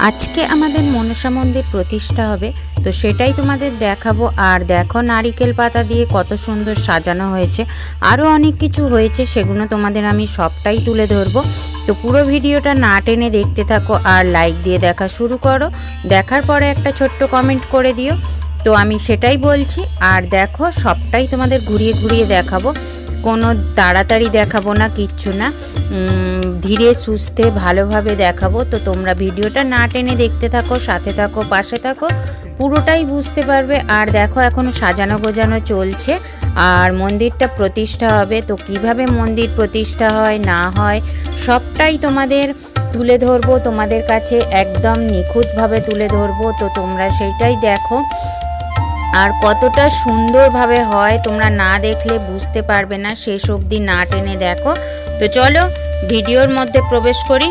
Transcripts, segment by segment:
আজকে আমাদের মনসা মন্দির প্রতিষ্ঠা হবে, তো সেটাই তোমাদের দেখাবো। আর দেখো নারিকেল পাতা দিয়ে কত সুন্দর সাজানো হয়েছে, আরও অনেক কিছু হয়েছে, সেগুলো তোমাদের আমি সবটাই তুলে ধরবো। তো পুরো ভিডিওটা না টেনে দেখতে থাকো আর লাইক দিয়ে দেখা শুরু করো। দেখার পরে একটা ছোট্ট কমেন্ট করে দিও। তো আমি সেটাই বলছি, আর দেখো সবটাই তোমাদের ঘুরিয়ে ঘুরিয়ে দেখাবো, কোনো তাড়াতাড়ি দেখাবো না, কিচ্ছু না, ধীরে সুস্থে ভালোভাবে দেখাবো। তো তোমরা ভিডিওটা না টেনে দেখতে থাকো, সাথে থাকো, পাশে থাকো, পুরোটাই বুঝতে পারবে। আর দেখো এখন সাজানো গোজানো চলছে আর মন্দিরটা প্রতিষ্ঠা হবে। তো কিভাবে মন্দির প্রতিষ্ঠা হয় না হয় সবটাই তোমাদের তুলে ধরবো, তোমাদের কাছে একদম নিখুঁতভাবে তুলে ধরবো। তো তোমরা সেইটাই দেখো, আর কতটা সুন্দরভাবে হয় তোমরা না দেখলে বুঝতে পারবে না, শেষ অবধি না টেনে দেখো। তো চলো ভিডিওর মধ্যে প্রবেশ করি।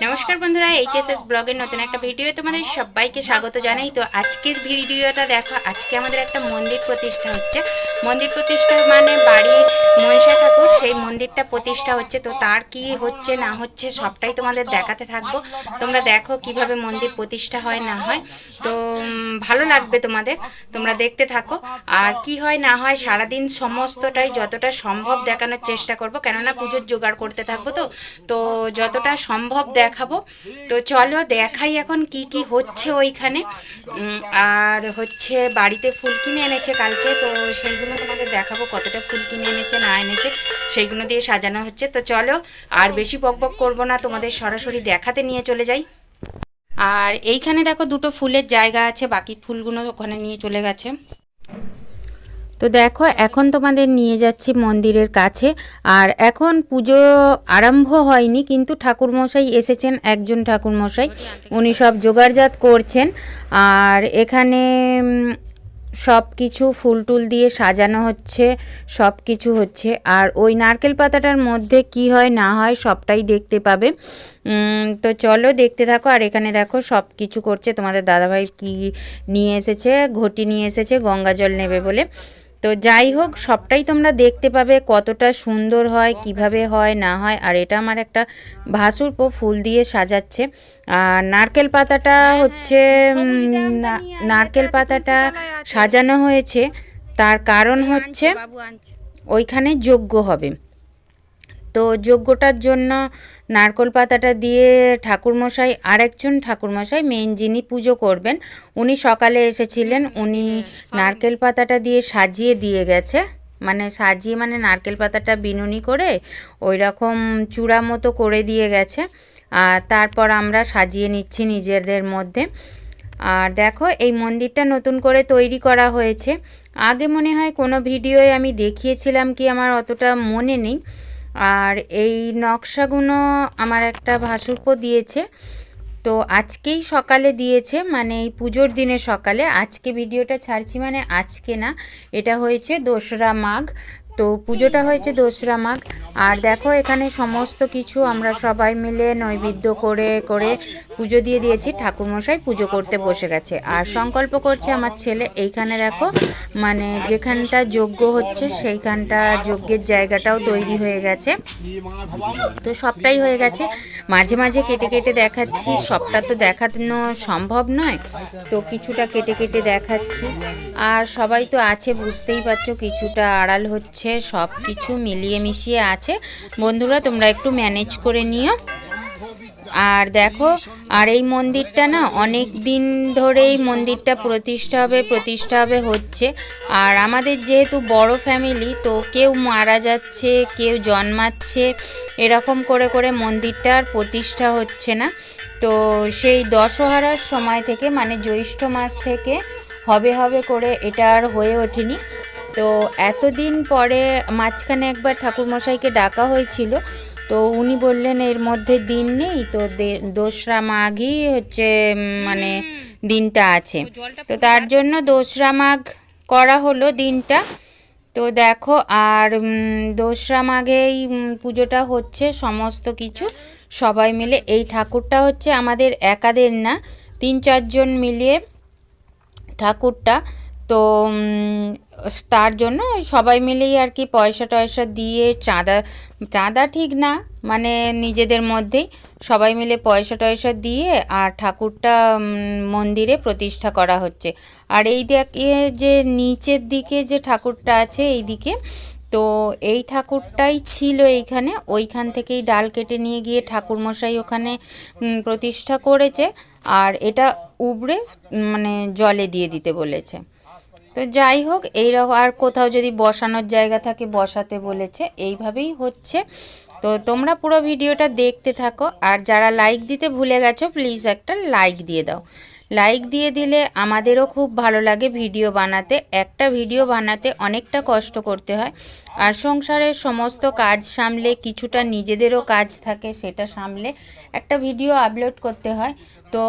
নমস্কার বন্ধুরা, এইচএসএস ব্লগের নতুন একটা ভিডিও তোমাদের সবাইকে স্বাগত জানাই। তো আজকের ভিডিওটা দেখো, আজকে আমাদের একটা মন্দির প্রতিষ্ঠা হচ্ছে। মন্দির প্রতিষ্ঠা মানে বাড়ির মনসা ঠাকুর, সেই মন্দিরটা প্রতিষ্ঠা হচ্ছে। তো তার কি হচ্ছে না হচ্ছে সবটাই তোমাদের দেখাতে থাকবো। তোমরা দেখো কিভাবে মন্দির প্রতিষ্ঠা হয় না হয়, তো ভালো লাগবে তোমাদের, তোমরা দেখতে থাকো। আর কি হয় না হয় সারাদিন সমস্তটাই যতটা সম্ভব দেখানোর চেষ্টা করব, কেননা পুজোর জোগাড় করতে থাকবো। তো যতটা সম্ভব দেখাবো। তো চলো দেখাই এখন কি কি হচ্ছে ওইখানে। আর হচ্ছে বাড়িতে ফুল কিনে এনেছে কালকে, তো সেইগুলো তোমাদের দেখাবো, কতটা ফুল কিনে এনেছে না এনেছে সেইগুলো দিয়ে সাজানো হচ্ছে। তো চলো আর বেশি বকবক করবো না, তোমাদের সরাসরি দেখাতে নিয়ে চলে যাই। আর এইখানে দেখো দুটো ফুলের জায়গা আছে, বাকি ফুলগুলো ওখানে নিয়ে চলে গেছে। তো দেখো এখন তোমাদের নিয়ে যাচ্ছি মন্দিরের কাছে। আর এখন পুজো আরম্ভ হয়নি, কিন্তু ঠাকুরমশাই এসেছেন, একজন ঠাকুরমশাই, উনি সব জোগাড়জাত করছেন। আর এখানে সব কিছু ফুল টুল দিয়ে সাজানো হচ্ছে, সব কিছু হচ্ছে। আর ওই নারকেল পাতাটার মধ্যে কি হয় না হয় সবটাই দেখতে পাবে। তো চলো দেখতে থাকো। আর এখানে দেখো সব কিছু করছে, তোমাদের দাদাভাই কি নিয়ে এসেছে, ঘটি নিয়ে এসেছে গঙ্গা জল নেবে বলে। তো যাই হোক সবটাই তোমরা দেখতে পাবে, কতটা সুন্দর হয়, কিভাবে হয় না হয়। আর এটা আমার একটা ভাসুরপো ফুল দিয়ে সাজাচ্ছে। আর নারকেল পাতাটা হচ্ছে নারকেল পাতাটা সাজানো হয়েছে, তার কারণ হচ্ছে ওইখানে যজ্ঞ হবে। তো যজ্ঞটার জন্য নারকেল পাতাটা দিয়ে ঠাকুরমশাই, আরেকজন ঠাকুরমশাই মেন যিনি পুজো করবেন, উনি সকালে এসেছিলেন, উনি নারকেল পাতাটা দিয়ে সাজিয়ে দিয়ে গেছে। মানে সাজিয়ে মানে নারকেল পাতাটা বিনুনি করে ওই রকম চূড়া মতো করে দিয়ে গেছে। আর তারপর আমরা সাজিয়ে নিচ্ছি নিজেদের মধ্যে। আর দেখো এই মন্দিরটা নতুন করে তৈরি করা হয়েছে, আগে মনে হয় কোনো ভিডিওয়ে আমি দেখিয়েছিলাম কি আমার অতটা মনে নেই। আর এই নকশাগুলো আমার একটা ভাসুরপো দিয়েছে, তো আজকেই সকালে দিয়েছে, মানে এই পুজোর দিনে সকালে। আজকে ভিডিওটা ছাড়ছি মানে আজকে না, এটা হয়েছে 2রা মাঘ। তো পুজোটা হয়েছে 2রা মাঘ। আর দেখো এখানে সমস্ত কিছু আমরা সবাই মিলে নৈবেদ্য করে করে পুজো দিয়ে দিয়েছি, ঠাকুরমশাই পুজো করতে বসে গেছে। আর সংকল্প করছে আমার ছেলে। এইখানে দেখো মানে যেখানটা যজ্ঞ হচ্ছে সেইখানটা যজ্ঞের জায়গাটাও তৈরি হয়ে গেছে। তো সবটাই হয়ে গেছে, মাঝে মাঝে কেটে কেটে দেখাচ্ছি, সবটা তো দেখানো সম্ভব নয়, তো কিছুটা কেটে কেটে দেখাচ্ছি। আর সবাই তো আছে বুঝতেই পারছো, কিছুটা আড়াল হচ্ছে, সব কিছু মিলিয়ে মিশিয়ে আছে। বন্ধুরা তোমরা একটু ম্যানেজ করে নিও। আর দেখো আর এই মন্দিরটা না অনেক দিন ধরেই মন্দিরটা প্রতিষ্ঠা হবে হচ্ছে। আর আমাদের যেহেতু বড় ফ্যামিলি, তো কেউ মারা যাচ্ছে, কেউ জন্মাচ্ছে, এরকম করে করে মন্দিরটার প্রতিষ্ঠা হচ্ছে না। তো সেই দশহরার সময় থেকে মানে জ্যৈষ্ঠ মাস থেকে হবে হবে করে এটা আর হয়ে ওঠেনি। তো এতদিন পরে মাঝখানে একবার ঠাকুরমশাইকে ডাকা হয়েছিল, তো উনি বললেন এর মধ্যে দিন নেই, তো 2রা মাঘই হচ্ছে মানে দিনটা আছে। তো তার জন্য 2রা মাঘ করা হলো দিনটা। তো দেখো আর 2রা মাঘেই পুজোটা হচ্ছে, সমস্ত কিছু সবাই মিলে। এই ঠাকুরটা হচ্ছে আমাদের একাদের না, 3-4 জন মিলিয়ে ঠাকুরটা। তো তার জন্য সবাই মিলেই আর কি পয়সা টয়সা দিয়ে চাঁদা ঠিক না, মানে নিজেদের মধ্যেই সবাই মিলে পয়সা টয়সা দিয়ে আর ঠাকুরটা মন্দিরে প্রতিষ্ঠা করা হচ্ছে। আর এই দিকে যে নিচের দিকে যে ঠাকুরটা আছে এই দিকে, তো এই ঠাকুরটাই ছিল এইখানে, ওইখান থেকেই ডাল কেটে নিয়ে গিয়ে ঠাকুরমশাই ওখানে প্রতিষ্ঠা করেছে। আর এটা উবড়ে মানে জলে দিয়ে দিতে বলেছে। তো যাই হোক, এইরকম আর কোথাও যদি বসানোর জায়গা থাকে বসাতে বলেছে, এইভাবেই হচ্ছে। তো তোমরা পুরো ভিডিওটা দেখতে থাকো, আর যারা লাইক দিতে ভুলে গেছো প্লিজ একটা লাইক দিয়ে দাও। লাইক দিয়ে দিলে আমাদেরও খুব ভালো লাগে ভিডিও বানাতে। একটা ভিডিও বানাতে অনেকটা কষ্ট করতে হয়, আর সংসারের সমস্ত কাজ সামলে কিছুটা নিজেদেরও কাজ থাকে, সেটা সামলে একটা ভিডিও আপলোড করতে হয়। তো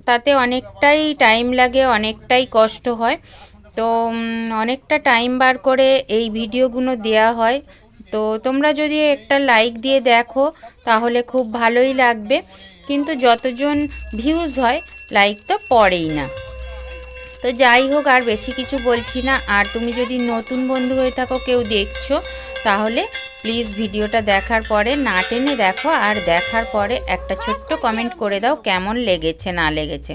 তাতে অনেকটাই টাইম লাগে, অনেকটাই কষ্ট হয়। তো অনেকটা টাইম বার করে এই ভিডিওগুলো দেয়া হয়। তো তোমরা যদি একটা লাইক দিয়ে দেখো তাহলে খুব ভালোই লাগবে, কিন্তু যতজন ভিউজ হয় লাইক তো পড়েই না। তো যাই হোক, আর বেশি কিছু বলছি না। আর তুমি যদি নতুন বন্ধু হয়ে থাকো, কেউ দেখছো, তাহলে প্লিজ ভিডিওটা দেখার পরে না টেনে দেখো, আর দেখার পরে একটা ছোট্ট কমেন্ট করে দাও কেমন লেগেছে না লেগেছে।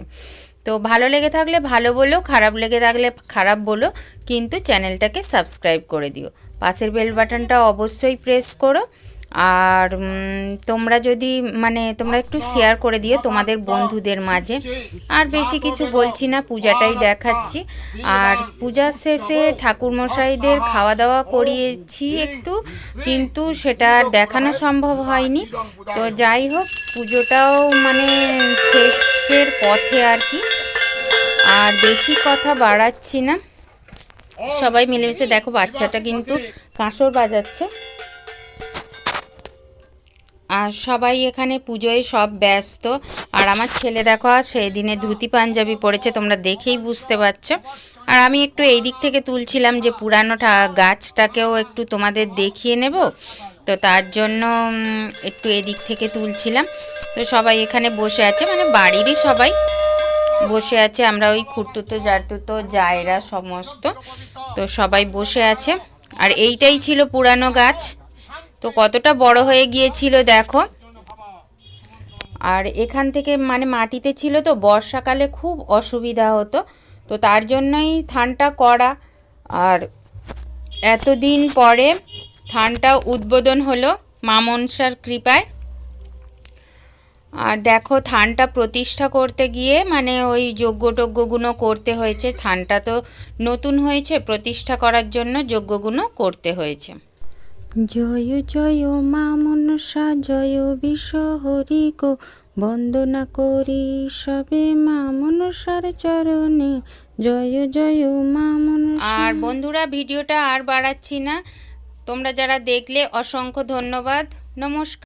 তো ভালো লেগে থাকলে ভালো বলো, খারাপ লেগে থাকলে খারাপ বলো, কিন্তু চ্যানেলটাকে সাবস্ক্রাইব করে দিও। পাশের বেল বাটনটা অবশ্যই প্রেস করো। আর তোমরা যদি তোমরা একটু শেয়ার করে দিও তোমাদের বন্ধুদের মাঝে। আর বেশি কিছু বলছি না, পূজাটাই দেখাচ্ছি। আর পূজার শেষে ঠাকুরমশাইদের খাওয়া দাওয়া করিয়েছি একটু, কিন্তু সেটা আর দেখানো সম্ভব হয়নি। তো যাই হোক, পুজোটাও শেষের পথে আর কি। আর বেশি কথা বাড়াচ্ছি না, সবাই মিলেমিশে দেখো, বাচ্চাটা কিন্তু কাঁসর বাজাচ্ছে। আর সবাই এখানে পুজোয় সব ব্যস্ত। আর আমার ছেলে দেখো সেই দিনে ধুতি পাঞ্জাবি পরেছে, তোমরা দেখেই বুঝতে পারছো। আর আমি একটু এই দিক থেকে তুলছিলাম যে পুরানো গাছটাকেও একটু তোমাদের দেখিয়ে নেব, তো তার জন্য একটু এদিক থেকে তুলছিলাম। তো সবাই এখানে বসে আছে, বাড়িরই সবাই বসে আছে। আমরা ওই খুঁড়তুতো জারতুতো জায়রা সমস্ত, তো সবাই বসে আছে। আর এইটাই ছিল পুরানো গাছ, তো কতটা বড় হয়ে গিয়েছিল দেখো। আর এখান থেকে মাটিতে ছিল, তো বর্ষাকালে খুব অসুবিধা হতো, তো তার জন্যই থানটা করা। আর এতদিন পরে থানটা উদ্বোধন হলো মা মনসার কৃপায়। আর দেখো, থানটা প্রতিষ্ঠা করতে গিয়ে ওই যজ্ঞটজ্ঞগুলো করতে হয়েছে। থানটা তো নতুন হয়েছে, প্রতিষ্ঠা করার জন্য যজ্ঞগুলো করতে হয়েছে। জয় জয় মা মনসা জয় বিশ্বহরি গো, বন্দনা করি সবে মা মনসার চরণে, জয় জয় মা মনসা। আর বন্ধুরা, ভিডিওটা আর বাড়াচ্ছি না, তোমরা যারা দেখলে অসংখ্য ধন্যবাদ। নমস্কার।